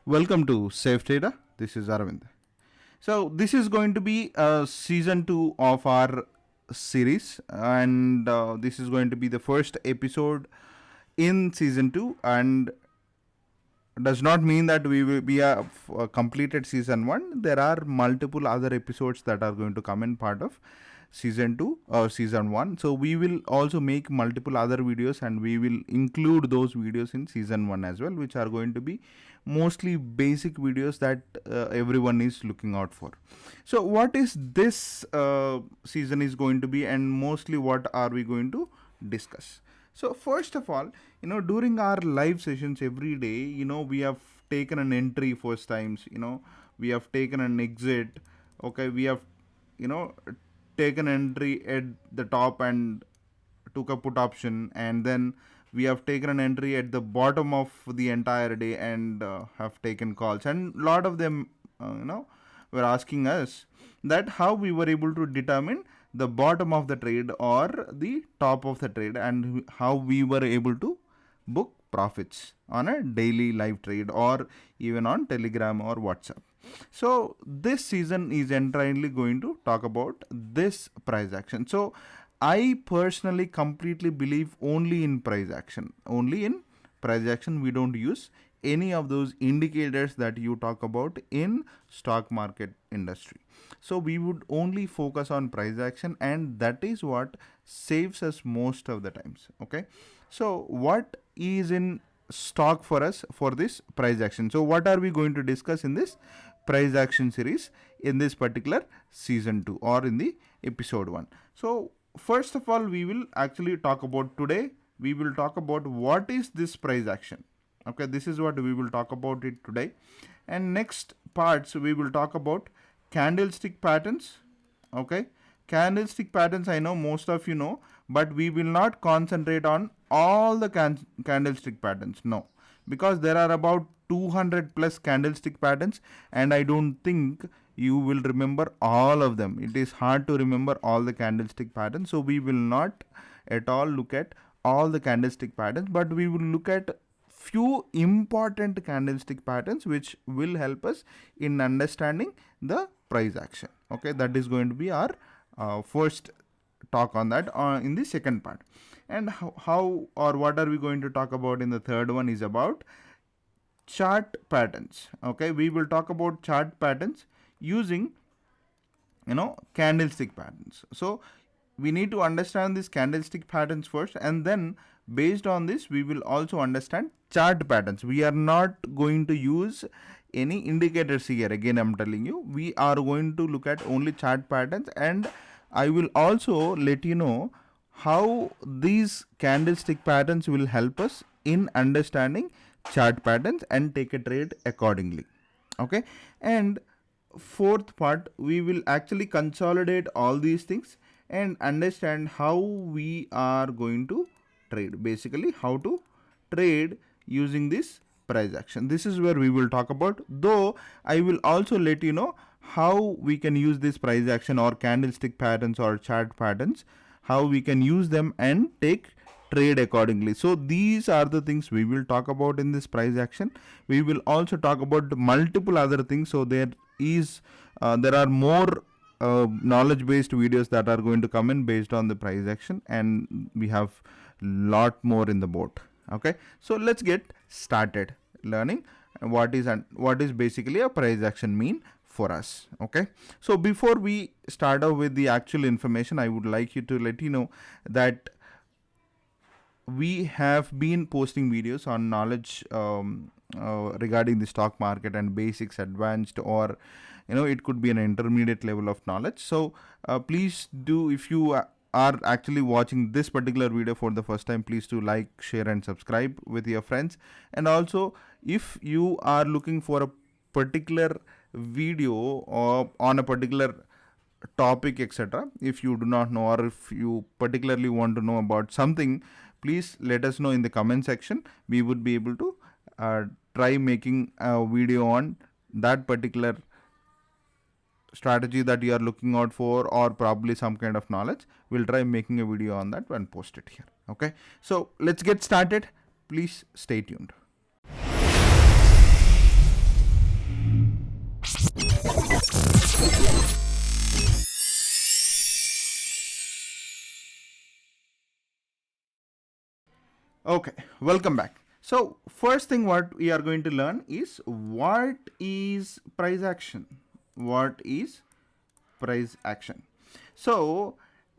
Welcome to safetrader. This is Aravind. So this is going to be season 2 of our series, and this is going to be the first episode in season 2, and does not mean that we have completed season 1. There are multiple other episodes that are going to come in part of season 2 or season 1. So we will also make multiple other videos, and we will include those videos in season 1 as well, which are going to be mostly basic videos that everyone is looking out for. So what is this season is going to be, and mostly what are we going to discuss? So first of all, during our live sessions every day, we have taken an entry first times, we have taken an exit. Okay, we have, taken entry at the top and took a put option, and then we have taken an entry at the bottom of the entire day and have taken calls, and a lot of them were asking us that how we were able to determine the bottom of the trade or the top of the trade, and how we were able to book profits on a daily live trade or even on Telegram or WhatsApp. So this season is entirely going to talk about this price action. So I personally completely believe only in price action. Only in price action. We don't use any of those indicators that you talk about in stock market industry. So we would only focus on price action, and that is what saves us most of the times. Okay. So what is in stock for us for this price action? So what are we going to discuss in this price action series in this particular season 2 or in the episode 1? So first of all, we will actually talk about today. We will talk about what is this price action. Okay, this is what we will talk about it today. And next parts we will talk about candlestick patterns. Okay, candlestick patterns, I know most of you know, but we will not concentrate on all the candlestick patterns. No, because there are about 200 plus candlestick patterns, and I don't think you will remember all of them. It is hard to remember all the candlestick patterns, so we will not at all look at all the candlestick patterns, but we will look at few important candlestick patterns which will help us in understanding the price action. Okay, that is going to be our first talk on that in the second part. And how or what are we going to talk about in the third one is about chart patterns. Okay, we will talk about chart patterns using candlestick patterns. So we need to understand these candlestick patterns first, and then based on this we will also understand chart patterns. We are not going to use any indicators here. Again, I'm telling you, we are going to look at only chart patterns, and I will also let you know how these candlestick patterns will help us in understanding chart patterns and take a trade accordingly. Okay, and fourth part, we will actually consolidate all these things and understand how we are going to trade, basically how to trade using this price action. This is where we will talk about, though I will also let you know how we can use this price action or candlestick patterns or chart patterns, how we can use them and take trade accordingly. So these are the things we will talk about in this price action. We will also talk about multiple other things. So there are more knowledge based videos that are going to come in based on the price action, and we have lot more in the boat. Okay, so let's get started learning what is basically a price action mean for us. Okay, so before we start off with the actual information, I would like you to let you know that we have been posting videos on knowledge regarding the stock market and basics, advanced, or it could be an intermediate level of knowledge. So please do, if you are actually watching this particular video for the first time, please do like, share and subscribe with your friends. And also, if you are looking for a particular video or on a particular topic, etc., if you do not know, or if you particularly want to know about something, please let us know in the comment section. We would be able to try making a video on that particular strategy that you are looking out for, or probably some kind of knowledge. We'll try making a video on that and post it here. Okay, so let's get started. Please stay tuned. Okay, welcome back. So first thing what we are going to learn is what is price action. What is price action? So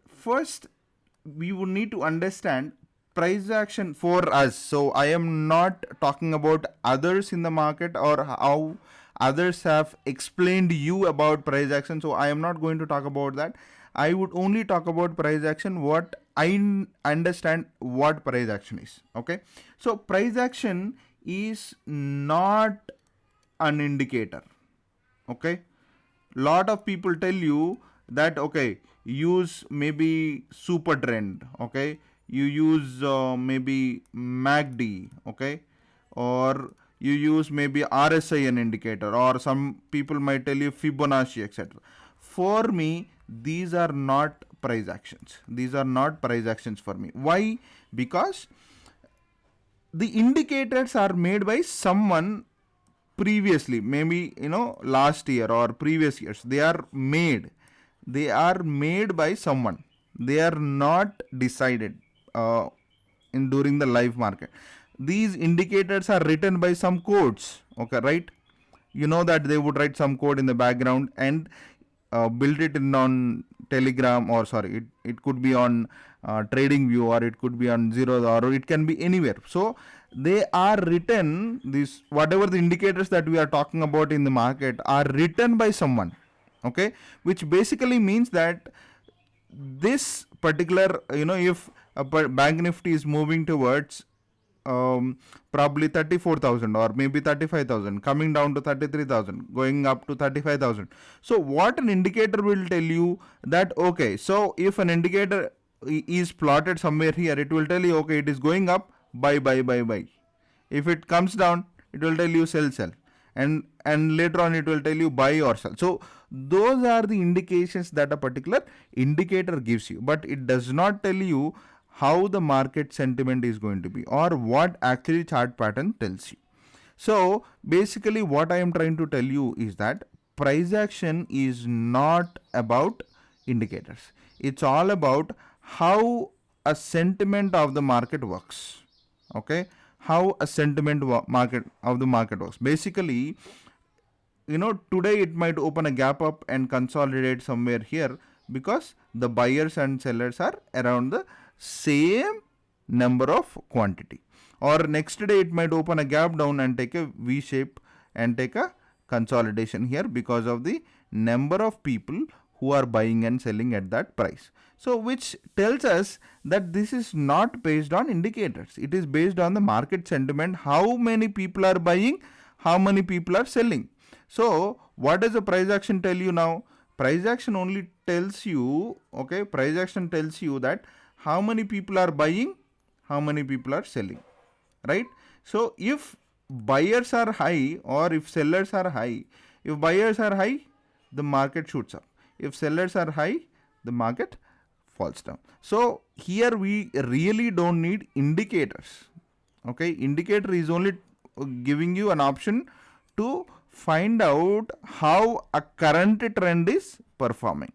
first we would need to understand price action for us. So I am not talking about others in the market or how others have explained you about price action. So I am not going to talk about that. I would only talk about price action what I understand what price action is. Okay, so price action is not an indicator. Okay, lot of people tell you that okay, use maybe super trend. Okay, you use maybe MACD. Okay, or you use maybe RSI an indicator, or some people might tell you Fibonacci, etc. For me, these are not price actions. These are not price actions for me. Why? Because the indicators are made by someone previously, maybe last year or previous years. They are made by someone. They are not decided uh, in during the live market. These indicators are written by some codes. Okay, right? You know that they would write some code in the background and build it in on Telegram, or sorry, it could be on trading view, or it could be on Zerodha, or it can be anywhere. So they are written, this whatever the indicators that we are talking about in the market are written by someone. Okay, which basically means that this particular, if a bank nifty is moving towards probably 34,000 or maybe 35,000, coming down to 33,000, going up to 35,000. So what an indicator will tell you that okay, so if an indicator is plotted somewhere here, it will tell you okay, it is going up, buy. If it comes down, it will tell you sell, and later on it will tell you buy or sell. So those are the indications that a particular indicator gives you, but it does not tell you how the market sentiment is going to be, or what actually chart pattern tells you. So basically what I am trying to tell you is that price action is not about indicators. It's all about how a sentiment of the market works. Okay, how a sentiment market of the market works. Basically, today it might open a gap up and consolidate somewhere here because the buyers and sellers are around the same number of quantity, or next day it might open a gap down and take a V shape and take a consolidation here because of the number of people who are buying and selling at that price. So which tells us that this is not based on indicators, it is based on the market sentiment, how many people are buying, how many people are selling. So what does the price action tell you now? Price action only tells you, okay, price action tells you that how many people are buying, how many people are selling, right? So if buyers are high or if sellers are high, if buyers are high, the market shoots up. If sellers are high, the market falls down. So here we really don't need indicators. Okay, indicator is only giving you an option to find out how a current trend is performing,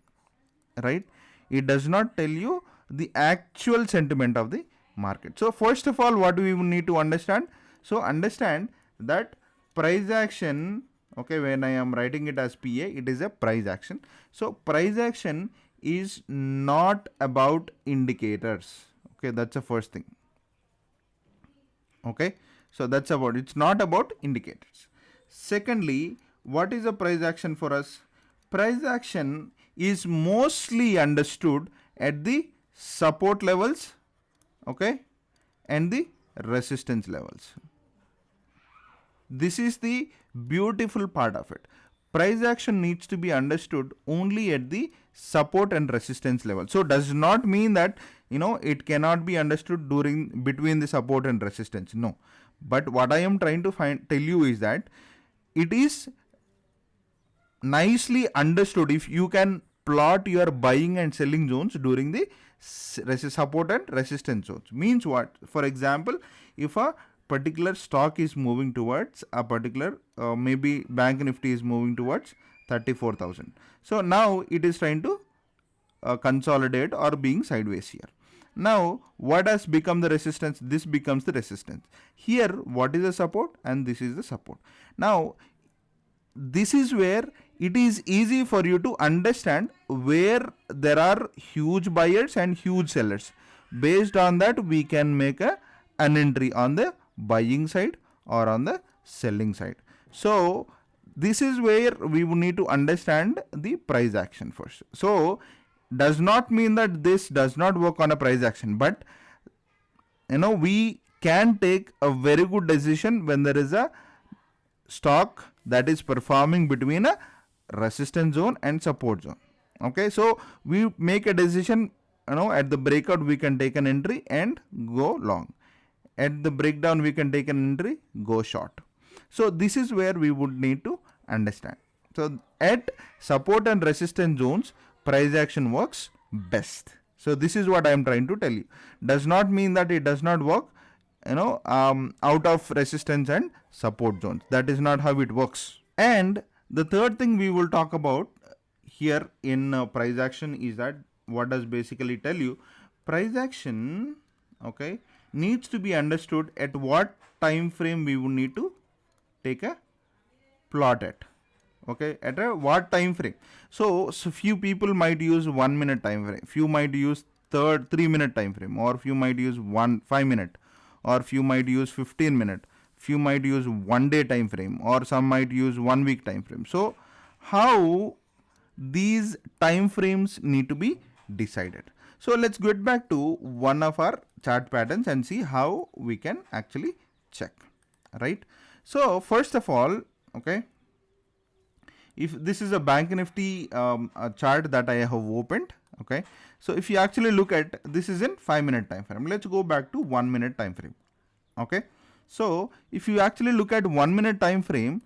right? It does not tell you the actual sentiment of the market. So first of all, what do we need to understand? So understand that price action, okay, when I am writing it as PA, it is a price action. So price action is not about indicators. Okay, that's the first thing. Okay, so that's about, it's not about indicators. Secondly, what is a price action for us? Price action is mostly understood at the support levels, okay, and the resistance levels. This is the beautiful part of it. Price action needs to be understood only at the support and resistance level. So does not mean that it cannot be understood during between the support and resistance. No. But what I am trying to tell you is that it is nicely understood if you can plot your buying and selling zones during the support and resistance zones. Means what? For example, if a particular stock is moving towards a particular maybe bank nifty is moving towards 34,000, so now it is trying to consolidate or being sideways here. Now what has become the resistance? This becomes the resistance. Here what is the support, and this is the support. Now this is where it is easy for you to understand where there are huge buyers and huge sellers. Based on that, we can make an entry on the buying side or on the selling side. So this is where we would need to understand the price action first. So does not mean that this does not work on a price action, but we can take a very good decision when there is a stock that is performing between a resistance zone and support zone. Okay, so we make a decision, at the breakout we can take an entry and go long. At the breakdown we can take an entry, go short. So this is where we would need to understand. So at support and resistance zones, price action works best. So this is what I am trying to tell you. Does not mean that it does not work out of resistance and support zones. That is not how it works. And the third thing we will talk about here in price action is that what does basically tell you, price action, okay, needs to be understood at what time frame we would need to take a plot at. Okay, at a what time frame. So few people might use 1 minute time frame, few might use 3-minute time frame, or few might use 5 minute, or few might use 15 minute, few might use 1 day time frame, or some might use 1 week time frame. So how these time frames need to be decided. So let's get back to one of our chart patterns and see how we can actually check, right? So first of all, okay, if this is a bank nifty a chart that I have opened, okay, so if you actually look at, this is in 5-minute time frame. Let's go back to 1 minute time frame. Okay, so if you actually look at 1 minute time frame,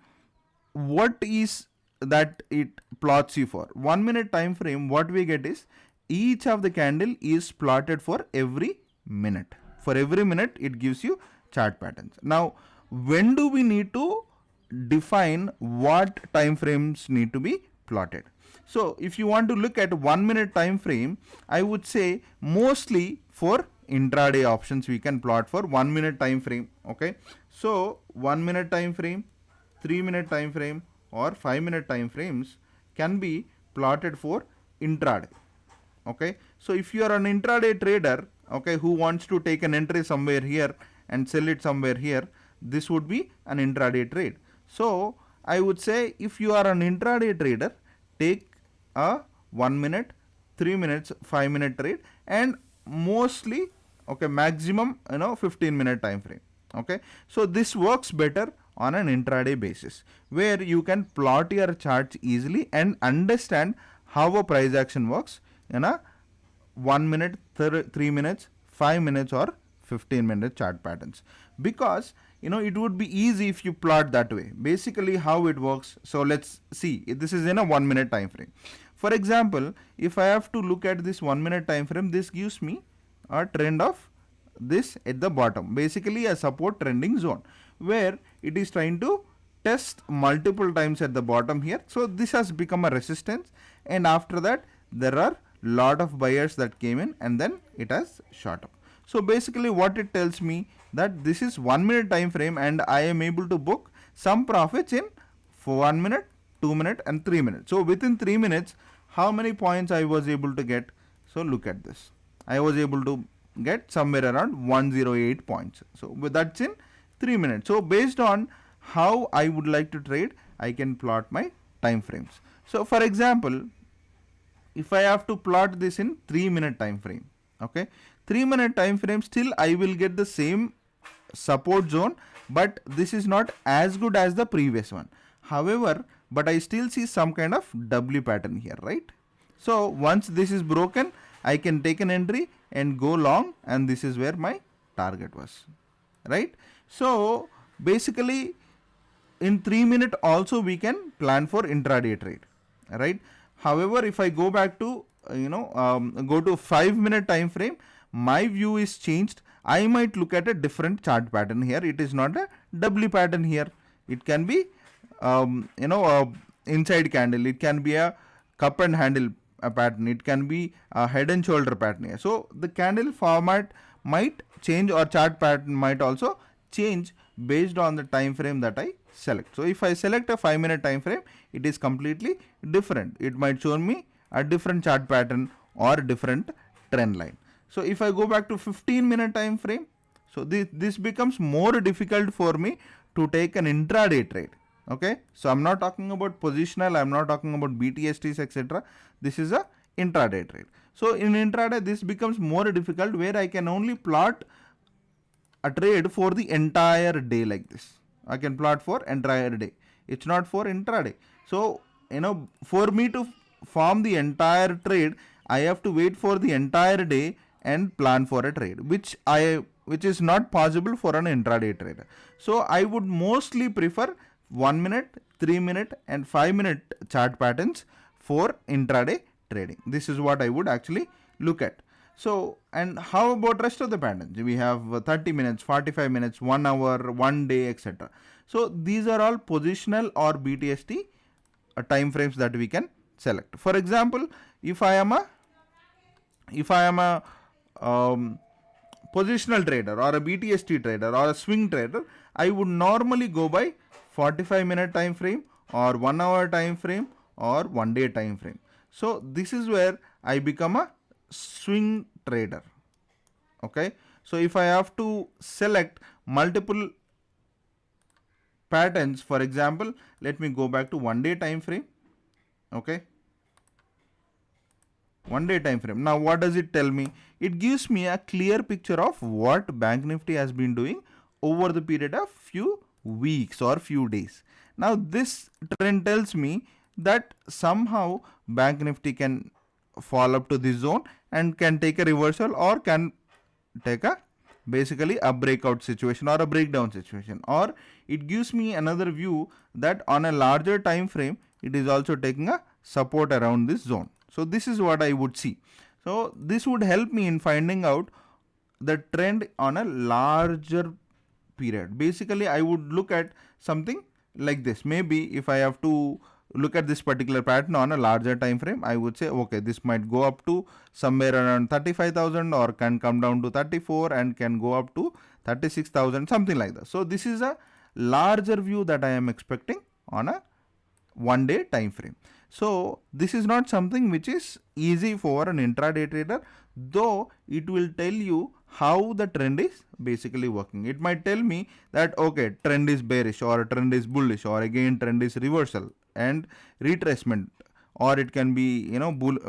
what is that it plots you for? 1 minute time frame, what we get is each of the candle is plotted for every minute. For every minute it gives you chart patterns. Now when do we need to define what time frames need to be plotted? So if you want to look at 1 minute time frame, I would say mostly for intraday options we can plot for 1 minute time frame. Okay, so 1 minute time frame, 3-minute time frame, or 5-minute time frames can be plotted for intraday. Okay, so if you are an intraday trader, okay, who wants to take an entry somewhere here and sell it somewhere here, this would be an intraday trade. So I would say if you are an intraday trader, take a 1 minute, 3 minutes, 5-minute trade, and mostly, okay, maximum 15-minute time frame. Okay, so this works better on an intraday basis, where you can plot your charts easily and understand how a price action works in a 1 minute, 3 minutes, 5 minutes, or 15-minute chart patterns. Because it would be easy if you plot that way. Basically how it works, so let's see, this is in a 1 minute time frame. For example, if I have to look at this 1 minute time frame, this gives me a trend of this at the bottom, basically a support trending zone, where it is trying to test multiple times at the bottom here. So this has become a resistance, and after that there are lot of buyers that came in, and then it has shot up. So basically what it tells me, that this is 1 minute time frame and I am able to book some profits in 1 minute, 2 minute, and 3 minutes. So within 3 minutes, how many points I was able to get? So look at this, I was able to get somewhere around 108 points. So that's in 3 minutes. So based on how I would like to trade, I can plot my time frames. So for example, if I have to plot this in 3-minute time frame, okay, 3-minute time frame, still I will get the same support zone, but this is not as good as the previous one. However, but I still see some kind of W pattern here, right? So once this is broken, I can take an entry and go long, and this is where my target was, right? So basically in 3-minute also we can plan for intraday trade, right? However, if I go back to go to 5-minute time frame, my view is changed. I might look at a different chart pattern here. It is not a W pattern here. It can be inside candle. It can be a cup and handle a pattern. It can be a head and shoulder pattern here. So the candle format might change, or chart pattern might also change based on the time frame that I select. So if I select a 5-minute time frame, it is completely different. It might show me a different chart pattern or different trend line. So if I go back to 15-minute time frame, so this becomes more difficult for me to take an intraday trade. Okay, so I'm not talking about positional, I'm not talking about BTSTs, etc. This is a intraday trade. So in intraday, this becomes more difficult, where I can only plot a trade for the entire day like this. I can plot for entire day. It's not for intraday. So, for me to form the entire trade, I have to wait for the entire day and plan for a trade, which is not possible for an intraday trader. So I would mostly prefer 1 minute, 3 minute and 5 minute chart patterns for intraday trading. This is what I would actually look at. So, and how about rest of the patterns? We have 30 minutes, 45 minutes, 1 hour, 1 day, etc. So these are all positional or BTST time frames that we can select. For example, if I am a positional trader or a BTST trader or a swing trader, I would normally go by 45-minute time frame or 1 hour time frame or 1 day time frame. So this is where I become a swing trader. Okay, so if I have to select multiple patterns, for example, let me go back to 1 day time frame. Okay, 1 day time frame. Now what does it tell me? It gives me a clear picture of what Bank Nifty has been doing over the period of few weeks or few days. Now this trend tells me that somehow Bank Nifty can fall up to this zone and can take a reversal, or can take a basically a breakout situation or a breakdown situation, or it gives me another view that on a larger time frame it is also taking a support around this zone. So this is what I would see. So this would help me in finding out the trend on a larger period. Basically I would look at something like this. Maybe if I have to look at this particular pattern on a larger time frame, I would say, okay, this might go up to somewhere around 35,000, or can come down to 34 and can go up to 36,000, something like that. So this is a larger view that I am expecting on a 1 day time frame. So this is not something which is easy for an intraday trader, though it will tell you how the trend is basically working. It might tell me that, okay, trend is bearish, or trend is bullish, or again trend is reversal and retracement, or it can be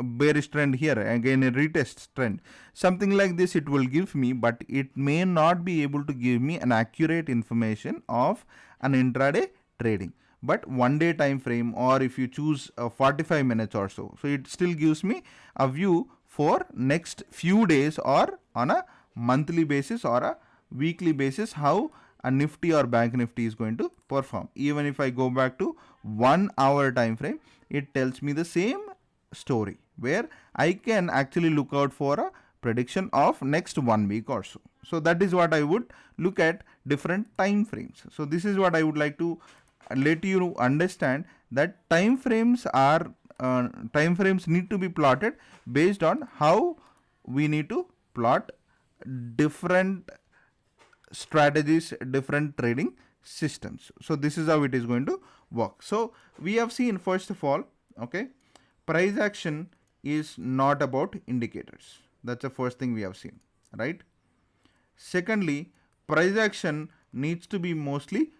bearish trend here, again a retest trend, something like this it will give me, but it may not be able to give me an accurate information of an intraday trading. But 1 day time frame, or if you choose 45 minutes or so it still gives me a view for next few days, or on a monthly basis or a weekly basis, how a Nifty or Bank Nifty is going to perform. Even if I go back to 1 hour time frame, it tells me the same story, where I can actually look out for a prediction of next 1 week or so. So that is what I would look at, different time frames. So this is what I would like to let you understand, that time frames need to be plotted based on how we need to plot different strategies, different trading systems. So this is how it is going to work. So we have seen, first of all, okay, price action is not about indicators. That's the first thing we have seen, right? Secondly, price action needs to be mostly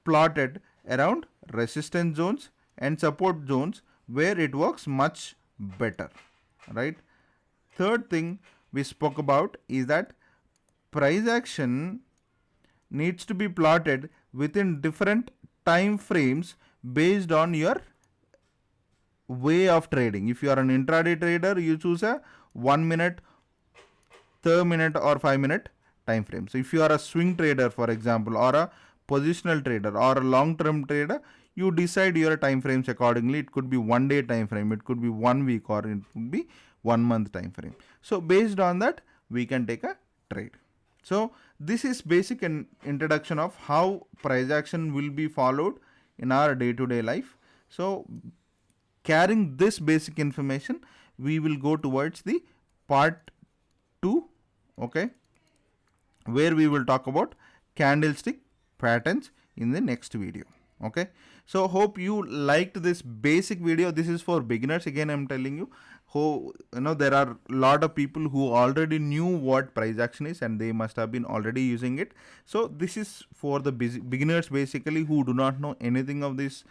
plotted around resistance zones and support zones, where it works much better, right? Third thing we spoke about is that price action needs to be plotted within different time frames based on your way of trading. If you are an intraday trader, you choose a 1 minute, 3 minute or 5 minute time frame. So if you are a swing trader, for example, or a positional trader or a long term trader, you decide your time frames accordingly. It could be 1 day time frame, it could be 1 week, or it could be 1 month time frame. So based on that, we can take a trade. So this is basic introduction of how price action will be followed in our day-to-day life. So carrying this basic information, we will go towards the part 2, okay, where we will talk about candlestick patterns in the next video. Okay, so hope you liked this basic video. This is for beginners. Again, I'm telling you, there are a lot of people who already knew what price action is and they must have been already using it. So this is for the beginners basically who do not know anything of this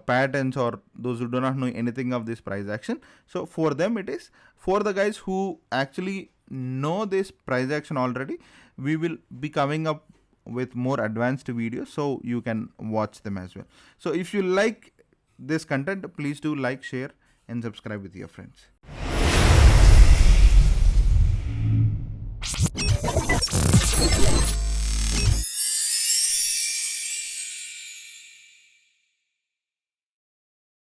patterns, or those who do not know anything of this price action. So for them it is. For the guys who actually know this price action already, we will be coming up with more advanced videos, so you can watch them as well. So if you like this content, please do like, share and subscribe with your friends.